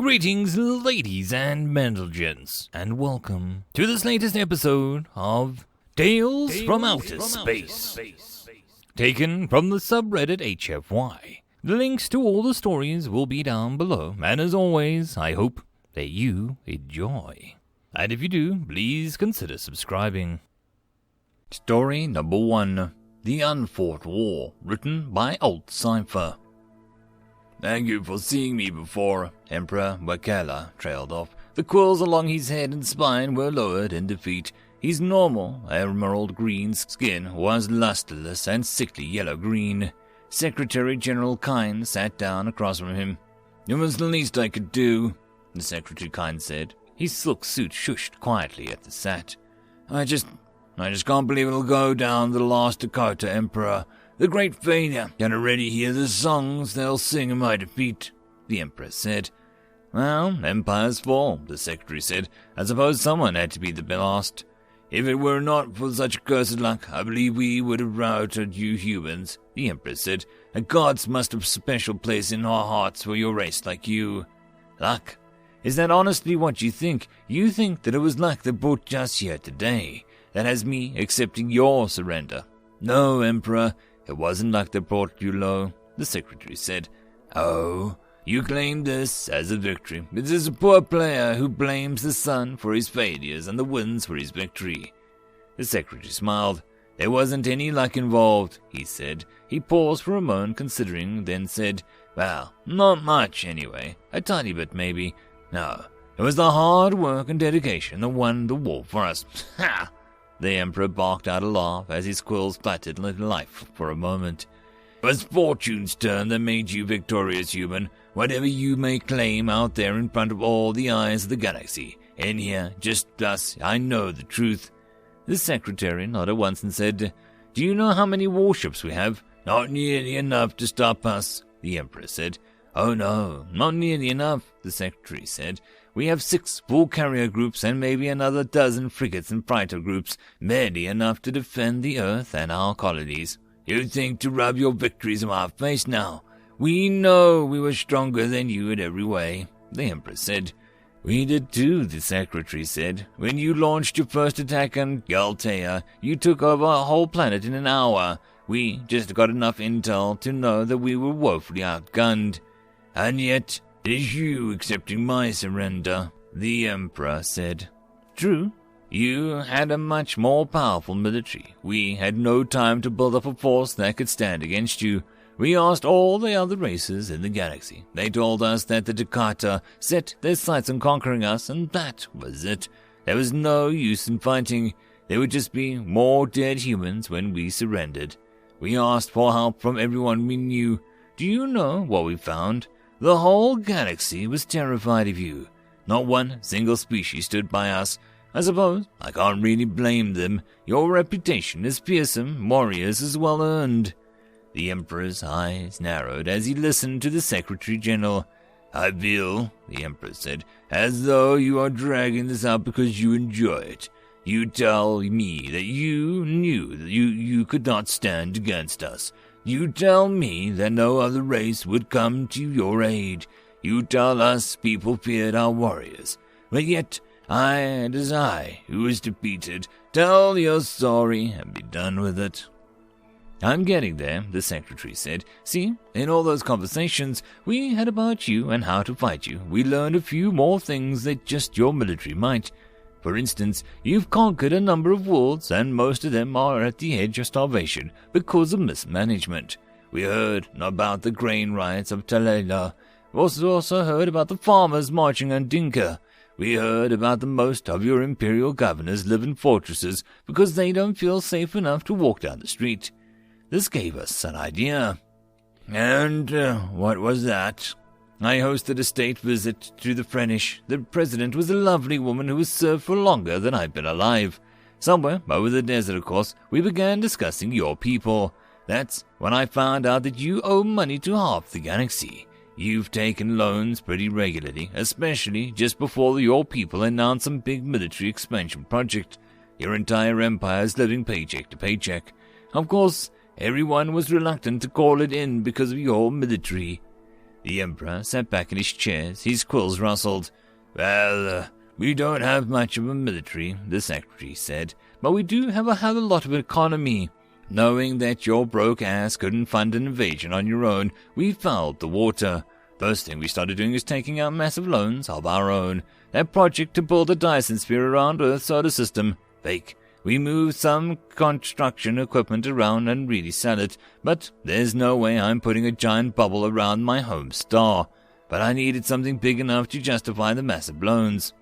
Greetings, ladies and gents, and welcome to this latest episode of Tales from Outer Space, taken from the subreddit HFY. The links to all the stories will be down below, and as always, I hope that you enjoy. And if you do, please consider subscribing. Story number 1, The Unfought War, written by Sci-Fi. Thank you for seeing me before. Emperor Wakala trailed off. The quills along his head and spine were lowered in defeat. His normal, emerald green skin was lusterless and sickly yellow-green. Secretary General Kine sat down across from him. It was the least I could do, the Secretary Kine said. His silk suit shushed quietly at the sat. I just can't believe it'll go down the last Dakota, Emperor. The great failure. Can already hear the songs they'll sing in my defeat, the Emperor said. Well, empires fall, the Secretary said. I suppose someone had to be the last. If it were not for such cursed luck, I believe we would have routed you humans, the Emperor said. The gods must have a special place in our hearts for your race like you. Luck? Is that honestly what you think? You think that it was luck that brought us here today? That has me accepting your surrender? No, Emperor. It wasn't luck that brought you low, the Secretary said. Oh, you claim this as a victory. It is a poor player who blames the sun for his failures and the winds for his victory. The Secretary smiled. There wasn't any luck involved, he said. He paused for a moment, considering, then said, well, not much anyway. A tiny bit, maybe. No, it was the hard work and dedication that won the war for us. Ha! The Emperor barked out a laugh as his quills fluttered into life for a moment. It was fortune's turn that made you victorious, human. Whatever you may claim out there in front of all the eyes of the galaxy, in here, just us, I know the truth. The Secretary nodded once and said, do you know how many warships we have? Not nearly enough to stop us, the Emperor said. Oh no, not nearly enough, the Secretary said. We have 6 full carrier groups and maybe another dozen frigates and fighter groups, barely enough to defend the Earth and our colonies. You think to rub your victories in our face now? We know we were stronger than you in every way, the Emperor said. We did too, the Secretary said. When you launched your first attack on Galtea, you took over a whole planet in an hour. We just got enough intel to know that we were woefully outgunned. And yet, it is you accepting my surrender, the Emperor said. True. You had a much more powerful military. We had no time to build up a force that could stand against you. We asked all the other races in the galaxy. They told us that the Dakota set their sights on conquering us, and that was it. There was no use in fighting. There would just be more dead humans when we surrendered. We asked for help from everyone we knew. Do you know what we found? The whole galaxy was terrified of you. Not one single species stood by us. I suppose I can't really blame them. Your reputation as fearsome warriors is well earned. The Emperor's eyes narrowed as he listened to the Secretary General. I feel, the Emperor said, as though you are dragging this out because you enjoy it. You tell me that you knew that you could not stand against us. You tell me that no other race would come to your aid. You tell us people feared our warriors. But yet, it is I who was defeated. Tell your story and be done with it. I'm getting there, the Secretary said. See, in all those conversations we had about you and how to fight you, we learned a few more things that just your military might. For instance, you've conquered a number of worlds, and most of them are at the edge of starvation because of mismanagement. We heard about the grain riots of Talela. We also heard about the farmers marching on Dinka. We heard about the most of your imperial governors live in fortresses because they don't feel safe enough to walk down the street. This gave us an idea. And what was that? I hosted a state visit to the Frenish. The president was a lovely woman who was served for longer than I've been alive. Somewhere over the desert, of course, we began discussing your people. That's when I found out that you owe money to half the galaxy. You've taken loans pretty regularly, especially just before your people announced some big military expansion project. Your entire empire is living paycheck to paycheck. Of course, everyone was reluctant to call it in because of your military. The Emperor sat back in his chair, his quills rustled. Well, we don't have much of a military, the secretary said, but we do have a hell of a lot of economy. Knowing that your broke ass couldn't fund an invasion on your own, we fouled the water. First thing we started doing is taking out massive loans of our own. That project to build a Dyson sphere around Earth's solar system, fake. We moved some construction equipment around and really sell it, but there's no way I'm putting a giant bubble around my home star. But I needed something big enough to justify the massive loans.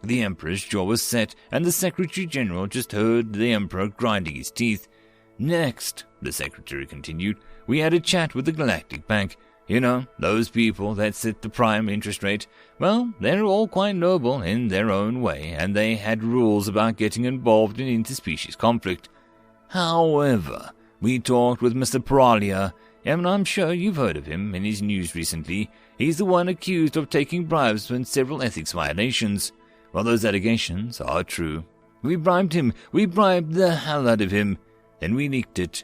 The Emperor's jaw was set, and the Secretary General just heard the Emperor grinding his teeth. Next, the Secretary continued, we had a chat with the Galactic Bank. You know, those people that set the prime interest rate. Well, they're all quite noble in their own way, and they had rules about getting involved in interspecies conflict. However, we talked with Mr. Paralia, and I'm sure you've heard of him in his news recently. He's the one accused of taking bribes in several ethics violations. Well, those allegations are true. We bribed him. We bribed the hell out of him. Then we leaked it.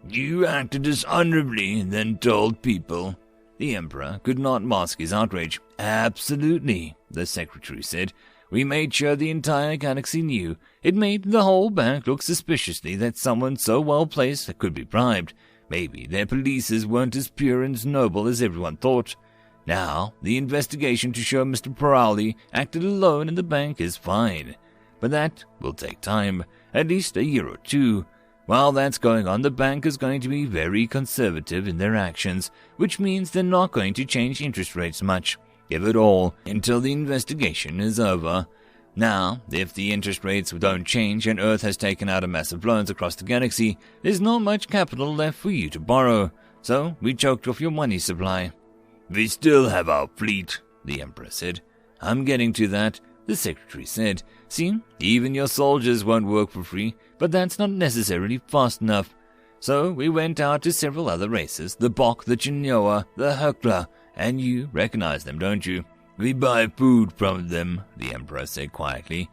You acted dishonorably and then told people. The Emperor could not mask his outrage. Absolutely, the Secretary said. We made sure the entire galaxy knew. It made the whole bank look suspiciously that someone so well-placed could be bribed. Maybe their polices weren't as pure and noble as everyone thought. Now, the investigation to show Mr. Paralia acted alone in the bank is fine. But that will take time, at least a year or two. While that's going on, the bank is going to be very conservative in their actions, which means they're not going to change interest rates much, if at all, until the investigation is over. Now, if the interest rates don't change and Earth has taken out a massive loans across the galaxy, there's not much capital left for you to borrow, so we choked off your money supply. We still have our fleet, the Emperor said. I'm getting to that, the Secretary said. See, even your soldiers won't work for free, but that's not necessarily fast enough. So we went out to several other races, the Bok, the Genoa, the Hekla, and you recognize them, don't you? We buy food from them, the Emperor said quietly.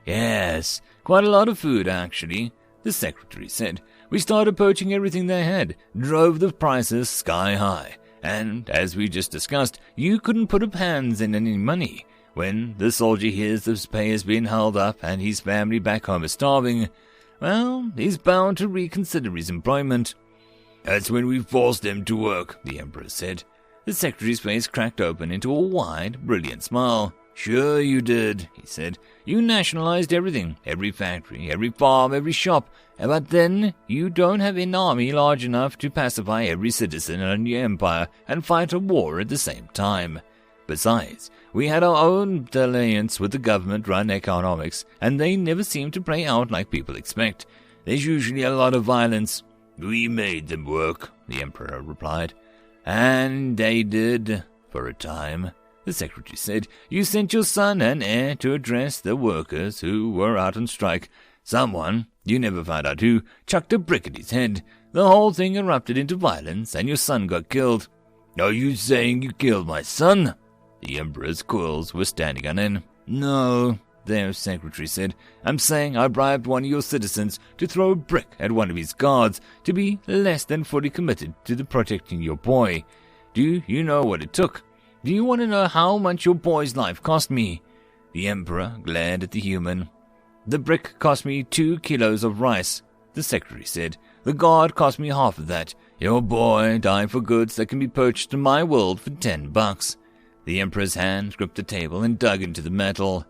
Yes, quite a lot of food, actually, the Secretary said. We started poaching everything they had, drove the prices sky high, and, as we just discussed, you couldn't put up hands in any money. When the soldier hears his pay has been held up and his family back home is starving, well, he's bound to reconsider his employment. That's when we forced them to work, the Emperor said. The Secretary's face cracked open into a wide, brilliant smile. Sure you did, he said. You nationalized everything, every factory, every farm, every shop, but then you don't have an army large enough to pacify every citizen in your empire and fight a war at the same time. Besides, we had our own alliance with the government-run economics, and they never seem to play out like people expect. There's usually a lot of violence. We made them work, the Emperor replied. And they did, for a time, the Secretary said. You sent your son and heir to address the workers who were out on strike. Someone, you never found out who, chucked a brick at his head. The whole thing erupted into violence, and your son got killed. Are you saying you killed my son? The Emperor's quills were standing on end. No, the Secretary said. I'm saying I bribed one of your citizens to throw a brick at one of his guards to be less than fully committed to the protecting your boy. Do you know what it took? Do you want to know how much your boy's life cost me? The Emperor glared at the human. The brick cost me 2 kilos of rice, the Secretary said. The guard cost me half of that. Your boy died for goods that can be purchased in my world for $10. The Emperor's hand gripped the table and dug into the metal.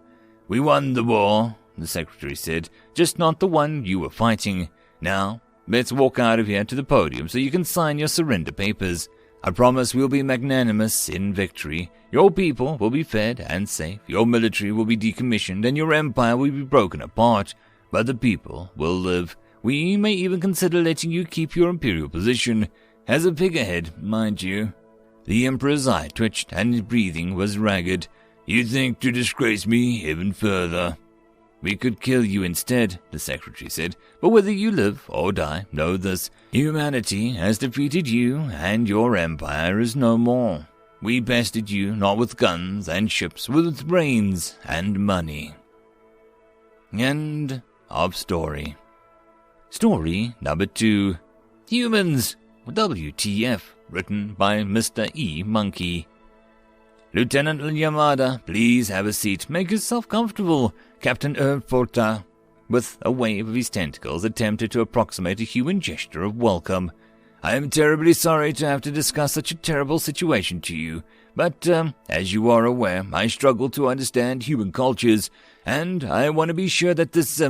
We won the war, the Secretary said, just not the one you were fighting. Now, let's walk out of here to the podium so you can sign your surrender papers. I promise we'll be magnanimous in victory. Your people will be fed and safe, your military will be decommissioned, and your empire will be broken apart. But the people will live. We may even consider letting you keep your imperial position, as a figurehead, mind you. The Emperor's eye twitched, and his breathing was ragged. You think to disgrace me even further? We could kill you instead, the Secretary said. But whether you live or die, know this. Humanity has defeated you, and your empire is no more. We bested you not with guns and ships, but with brains and money. End of story. Story number 2. Humans! WTF, written by Mr. E. Monkey. Lieutenant Yamada, please have a seat. Make yourself comfortable. Captain Unfought, with a wave of his tentacles, attempted to approximate a human gesture of welcome. I am terribly sorry to have to discuss such a terrible situation to you, but, as you are aware, I struggle to understand human cultures, and I want to be sure that this,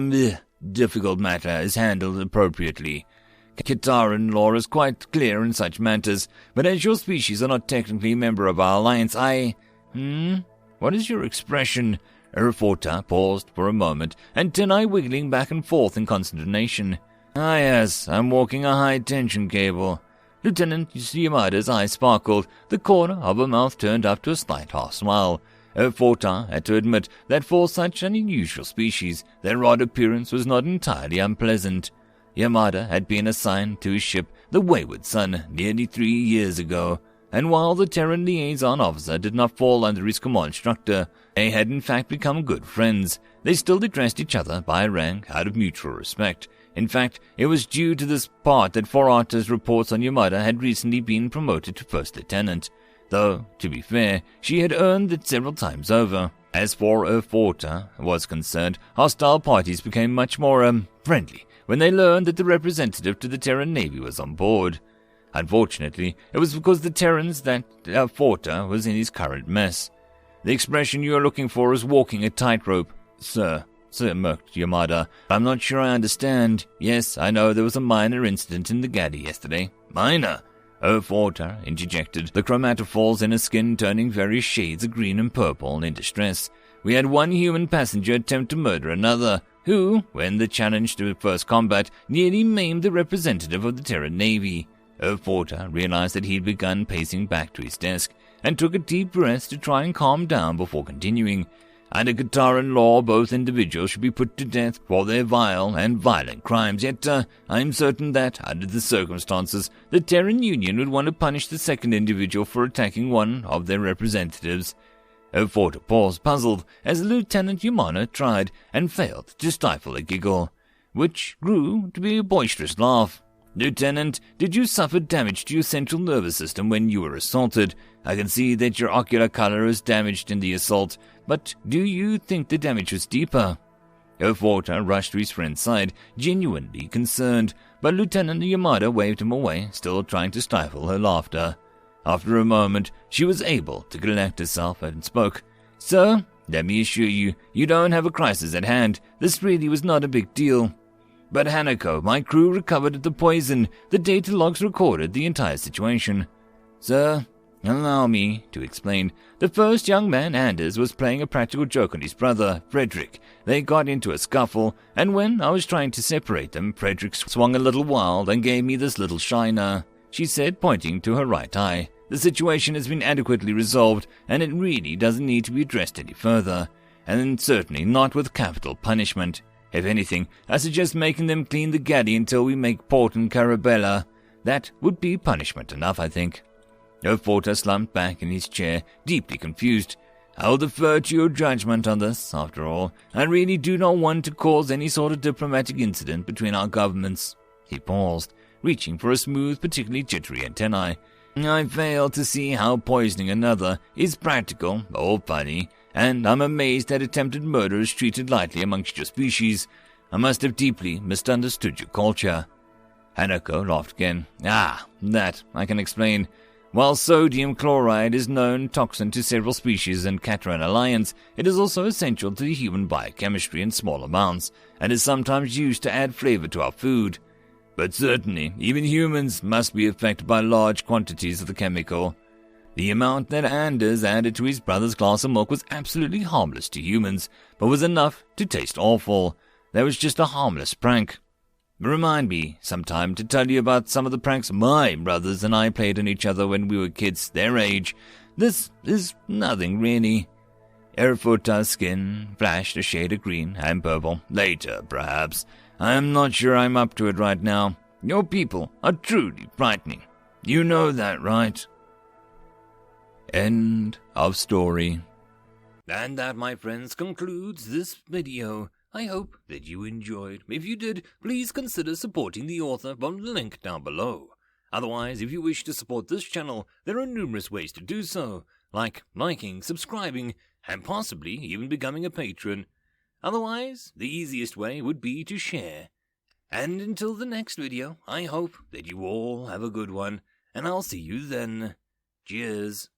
difficult matter is handled appropriately. Kitaran law is quite clear in such matters, but as your species are not technically a member of our alliance, What is your expression? Erfota paused for a moment, and Tenai wiggling back and forth in consternation. Ah yes, I'm walking a high-tension cable. Lieutenant Yamada's eyes sparkled, the corner of her mouth turned up to a slight half-smile. Erfota had to admit that for such an unusual species, their odd appearance was not entirely unpleasant. Yamada had been assigned to his ship, the Wayward Sun, nearly 3 years ago, and while the Terran liaison officer did not fall under his command instructor, they had in fact become good friends. They still addressed each other by rank out of mutual respect. In fact, it was due to this part that Forata's reports on Yamada had recently been promoted to first lieutenant, though, to be fair, she had earned it several times over. As for Erfota was concerned, hostile parties became much more, friendly when they learned that the representative to the Terran Navy was on board. Unfortunately, it was because the Terrans that Erfota was in his current mess. The expression you are looking for is walking a tightrope, sir murked Yamada. I'm not sure I understand. Yes, I know there was a minor incident in the galley yesterday. Minor? Erfota interjected, the chromatophores in her skin turning various shades of green and purple in distress. We had one human passenger attempt to murder another, who, when the challenge to first combat, nearly maimed the representative of the Terran Navy. Erfota realized that he'd begun pacing back to his desk, and took a deep breath to try and calm down before continuing. Under Kataran law, both individuals should be put to death for their vile and violent crimes, yet I'm certain that, under the circumstances, the Terran Union would want to punish the second individual for attacking one of their representatives. Erfota paused, puzzled, as Lieutenant Yamada tried and failed to stifle a giggle, which grew to be a boisterous laugh. Lieutenant, did you suffer damage to your central nervous system when you were assaulted? I can see that your ocular color is damaged in the assault, but do you think the damage was deeper? Erfota rushed to his friend's side, genuinely concerned, but Lieutenant Yamada waved him away, still trying to stifle her laughter. After a moment, she was able to collect herself and spoke. Sir, let me assure you, you don't have a crisis at hand. This really was not a big deal. But Hanako, my crew recovered the poison. The data logs recorded the entire situation. Sir, allow me to explain. The first young man, Anders, was playing a practical joke on his brother, Frederick. They got into a scuffle, and when I was trying to separate them, Frederick swung a little wild and gave me this little shiner, she said, pointing to her right eye. The situation has been adequately resolved, and it really doesn't need to be addressed any further, and certainly not with capital punishment. If anything, I suggest making them clean the galley until we make port in Carabella. That would be punishment enough, I think. Erfota slumped back in his chair, deeply confused. I'll defer to your judgment on this, after all. I really do not want to cause any sort of diplomatic incident between our governments. He paused, reaching for a smooth, particularly jittery antennae. I fail to see how poisoning another is practical or funny, and I'm amazed that attempted murder is treated lightly amongst your species. I must have deeply misunderstood your culture. Hanako laughed again. That I can explain. While sodium chloride is known toxin to several species in Kataran Alliance, it is also essential to the human biochemistry in small amounts, and is sometimes used to add flavor to our food. But certainly, even humans must be affected by large quantities of the chemical. The amount that Anders added to his brother's glass of milk was absolutely harmless to humans, but was enough to taste awful. That was just a harmless prank. Remind me sometime to tell you about some of the pranks my brothers and I played on each other when we were kids their age. This is nothing really. Erfota's skin flashed a shade of green and purple. Later, perhaps. I am not sure I'm up to it right now. Your people are truly frightening. You know that, right? End of story. And that, my friends, concludes this video. I hope that you enjoyed. If you did, please consider supporting the author from the link down below. Otherwise, if you wish to support this channel, there are numerous ways to do so, like liking, subscribing, and possibly even becoming a patron. Otherwise, the easiest way would be to share. And until the next video, I hope that you all have a good one, and I'll see you then. Cheers.